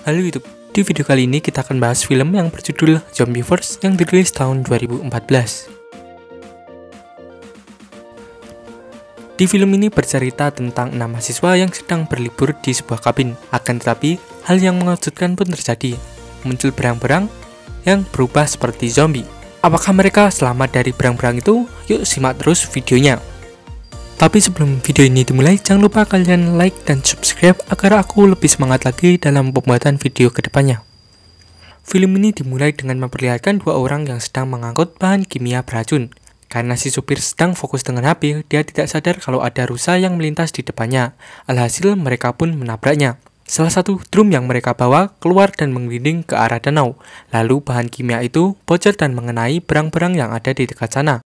Halo YouTube, di video kali ini kita akan bahas film yang berjudul Zombieverse yang dirilis tahun 2014. Di film ini bercerita tentang 6 mahasiswa yang sedang berlibur di sebuah kabin. Akan tetapi, hal yang mengejutkan pun terjadi. Muncul berang-berang yang berubah seperti zombie. Apakah mereka selamat dari berang-berang itu? Yuk simak terus videonya. Tapi sebelum video ini dimulai, jangan lupa kalian like dan subscribe agar aku lebih semangat lagi dalam pembuatan video kedepannya. Film ini dimulai dengan memperlihatkan dua orang yang sedang mengangkut bahan kimia beracun. Karena si supir sedang fokus dengan HP, dia tidak sadar kalau ada rusa yang melintas di depannya. Alhasil mereka pun menabraknya. Salah satu drum yang mereka bawa keluar dan menggelinding ke arah danau. Lalu bahan kimia itu bocor dan mengenai berang-berang yang ada di dekat sana.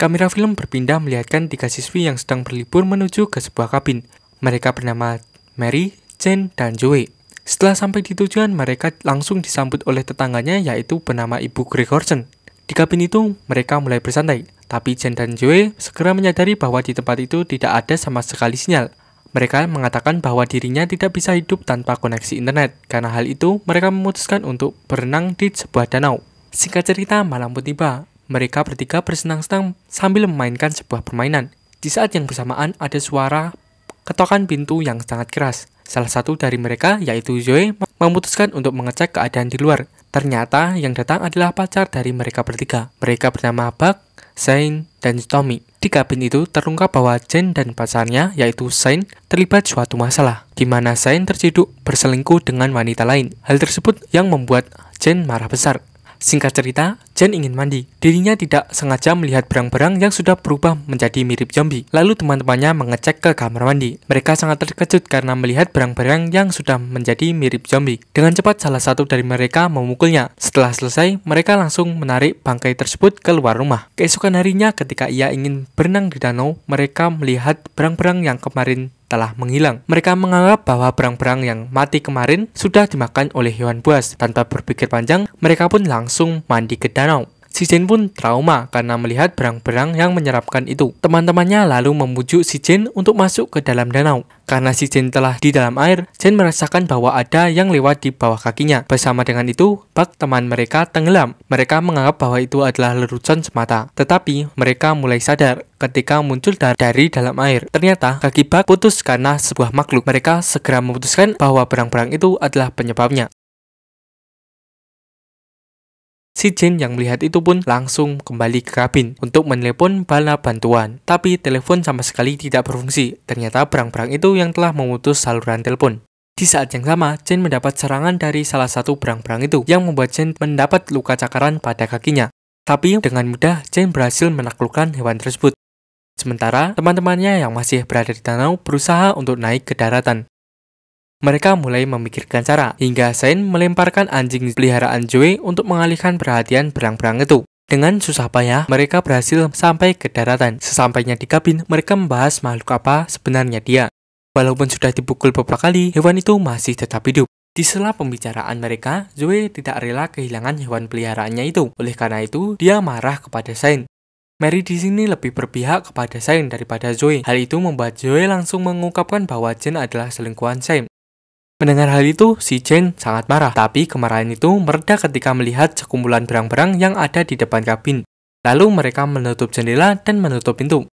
Kamera film berpindah melihatkan 3 siswi yang sedang berlibur menuju ke sebuah kabin. Mereka bernama Mary, Jane, dan Joey. Setelah sampai di tujuan, mereka langsung disambut oleh tetangganya yaitu bernama Ibu Gregerson. Di kabin itu, mereka mulai bersantai. Tapi Jane dan Joey segera menyadari bahwa di tempat itu tidak ada sama sekali sinyal. Mereka mengatakan bahwa dirinya tidak bisa hidup tanpa koneksi internet. Karena hal itu, mereka memutuskan untuk berenang di sebuah danau. Singkat cerita, malam pun tiba. Mereka bertiga bersenang-senang sambil memainkan sebuah permainan. Di saat yang bersamaan ada suara ketokan pintu yang sangat keras. Salah satu dari mereka, yaitu Zoe, memutuskan untuk mengecek keadaan di luar. Ternyata yang datang adalah pacar dari mereka bertiga. Mereka bernama Buck, Shane, dan Tommy. Di kabin itu terungkap bahwa Jane dan pacarnya, yaitu Shane, terlibat suatu masalah, di mana Shane terciduk berselingkuh dengan wanita lain. Hal tersebut yang membuat Jane marah besar. Singkat cerita, Jane ingin mandi. Dirinya tidak sengaja melihat berang-berang yang sudah berubah menjadi mirip zombie. Lalu teman-temannya mengecek ke kamar mandi. Mereka sangat terkejut karena melihat berang-berang yang sudah menjadi mirip zombie. Dengan cepat salah satu dari mereka memukulnya. Setelah selesai, mereka langsung menarik bangkai tersebut keluar rumah. Keesokan harinya ketika ia ingin berenang di danau, mereka melihat berang-berang yang kemarin telah menghilang. Mereka menganggap bahwa berang-berang yang mati kemarin sudah dimakan oleh hewan buas. Tanpa berpikir panjang, mereka pun langsung mandi ke danau. Si Jane pun trauma karena melihat berang-berang yang menyeramkan itu. Teman-temannya lalu memujuk si Jane untuk masuk ke dalam danau. Karena si Jane telah di dalam air, Jane merasakan bahwa ada yang lewat di bawah kakinya. Bersama dengan itu, Buck teman mereka tenggelam. Mereka menganggap bahwa itu adalah lerucon semata. Tetapi mereka mulai sadar ketika muncul dari dalam air. Ternyata kaki Buck putus karena sebuah makhluk. Mereka segera memutuskan bahwa berang-berang itu adalah penyebabnya. Si Jane yang melihat itu pun langsung kembali ke kabin untuk menelepon bala bantuan. Tapi telepon sama sekali tidak berfungsi. Ternyata berang-berang itu yang telah memutus saluran telepon. Di saat yang sama, Jane mendapat serangan dari salah satu berang-berang itu yang membuat Jane mendapat luka cakaran pada kakinya. Tapi dengan mudah Jane berhasil menaklukkan hewan tersebut. Sementara teman-temannya yang masih berada di danau berusaha untuk naik ke daratan. Mereka mulai memikirkan cara, hingga Shane melemparkan anjing peliharaan Joey untuk mengalihkan perhatian berang-berang itu. Dengan susah payah, mereka berhasil sampai ke daratan. Sesampainya di kabin, mereka membahas makhluk apa sebenarnya dia. Walaupun sudah dipukul beberapa kali, hewan itu masih tetap hidup. Di sela pembicaraan mereka, Joey tidak rela kehilangan hewan peliharaannya itu. Oleh karena itu, dia marah kepada Shane. Mary di sini lebih berpihak kepada Shane daripada Joey. Hal itu membuat Joey langsung mengungkapkan bahwa Jane adalah selingkuhan Shane. Mendengar hal itu, si Jane sangat marah, tapi kemarahan itu mereda ketika melihat sekumpulan berang-berang yang ada di depan kabin. Lalu mereka menutup jendela dan menutup pintu.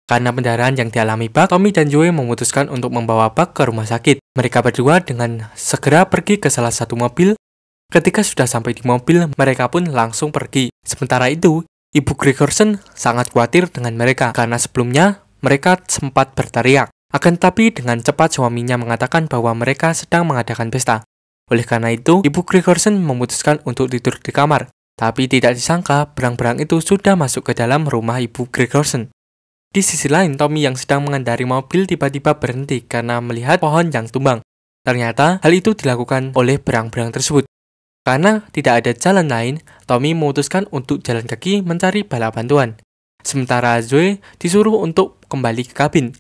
Karena pendarahan yang dialami Buck, Tommy dan Joey memutuskan untuk membawa Buck ke rumah sakit. Mereka berdua dengan segera pergi ke salah satu mobil. Ketika sudah sampai di mobil, mereka pun langsung pergi. Sementara itu, Ibu Gregerson sangat khawatir dengan mereka, karena sebelumnya mereka sempat berteriak. Akan tetapi dengan cepat suaminya mengatakan bahwa mereka sedang mengadakan pesta. Oleh karena itu, Ibu Gregerson memutuskan untuk tidur di kamar. Tapi tidak disangka, berang-berang itu sudah masuk ke dalam rumah Ibu Gregerson. Di sisi lain, Tommy yang sedang mengendari mobil tiba-tiba berhenti karena melihat pohon yang tumbang. Ternyata, hal itu dilakukan oleh berang-berang tersebut. Karena tidak ada jalan lain, Tommy memutuskan untuk jalan kaki mencari bala bantuan. Sementara Zoe disuruh untuk kembali ke kabin.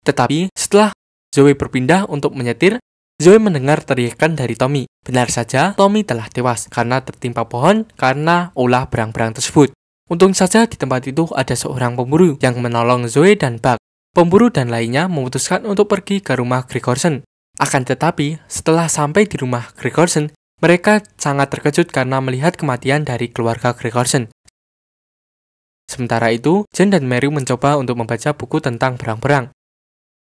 Tetapi setelah Zoe berpindah untuk menyetir, Zoe mendengar teriakan dari Tommy. Benar saja, Tommy telah tewas karena tertimpa pohon karena ulah berang-berang tersebut. Untung saja di tempat itu ada seorang pemburu yang menolong Zoe dan Buck. Pemburu dan lainnya memutuskan untuk pergi ke rumah Gregersen. Akan tetapi, setelah sampai di rumah Gregersen, mereka sangat terkejut karena melihat kematian dari keluarga Gregersen. Sementara itu, Jane dan Mary mencoba untuk membaca buku tentang berang-berang.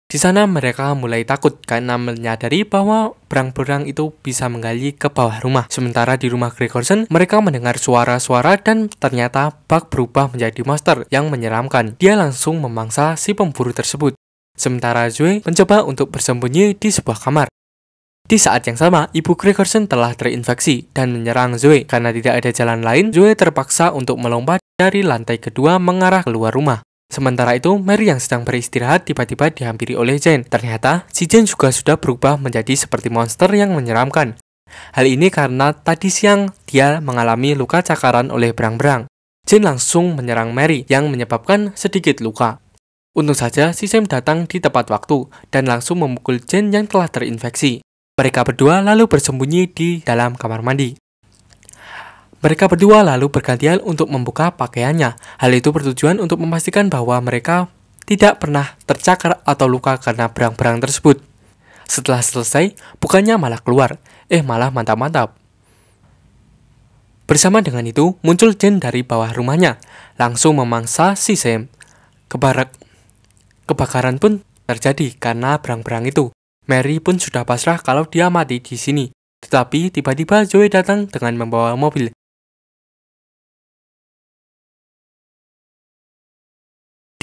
Di sana mereka mulai takut karena menyadari bahwa berang-berang itu bisa menggali ke bawah rumah. Sementara di rumah Gregersen, mereka mendengar suara-suara dan ternyata Buck berubah menjadi monster yang menyeramkan. Dia langsung memangsa si pemburu tersebut. Sementara Zoe mencoba untuk bersembunyi di sebuah kamar. Di saat yang sama, ibu Gregersen telah terinfeksi dan menyerang Zoe. Karena tidak ada jalan lain, Zoe terpaksa untuk melompat dari lantai kedua mengarah keluar rumah. Sementara itu, Mary yang sedang beristirahat tiba-tiba dihampiri oleh Jane. Ternyata, si Jane juga sudah berubah menjadi seperti monster yang menyeramkan. Hal ini karena tadi siang dia mengalami luka cakaran oleh berang-berang. Jane langsung menyerang Mary yang menyebabkan sedikit luka. Untung saja si Sam datang di tepat waktu dan langsung memukul Jane yang telah terinfeksi. Mereka berdua lalu bersembunyi di dalam kamar mandi. Mereka berdua lalu bergantian untuk membuka pakaiannya. Hal itu bertujuan untuk memastikan bahwa mereka tidak pernah tercakar atau luka karena berang-berang tersebut. Setelah selesai, bukannya malah keluar, malah mantap-mantap. Bersama dengan itu, muncul Jane dari bawah rumahnya, langsung memangsa si Sam. Kebakaran pun terjadi karena berang-berang itu. Mary pun sudah pasrah kalau dia mati di sini. Tetapi tiba-tiba Zoe datang dengan membawa mobil.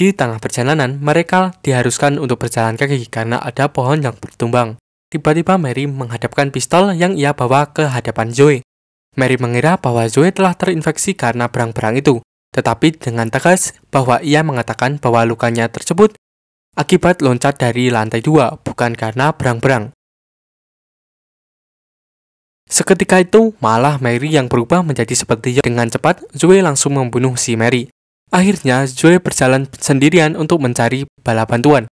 Di tengah perjalanan, mereka diharuskan untuk berjalan kaki karena ada pohon yang bertumbang. Tiba-tiba Mary menghadapkan pistol yang ia bawa ke hadapan Zoe. Mary mengira bahwa Zoe telah terinfeksi karena berang-berang itu, tetapi dengan tegas bahwa ia mengatakan bahwa lukanya tersebut akibat loncat dari lantai 2, bukan karena berang-berang. Seketika itu, malah Mary yang berubah menjadi seperti dengan cepat, Zoe langsung membunuh si Mary. Akhirnya, Zoe berjalan sendirian untuk mencari bala bantuan.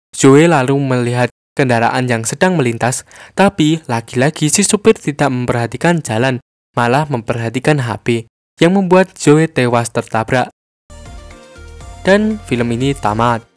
Zoe lalu melihat kendaraan yang sedang melintas, tapi lagi-lagi si supir tidak memperhatikan jalan, malah memperhatikan HP, yang membuat Zoe tewas tertabrak. Dan film ini tamat.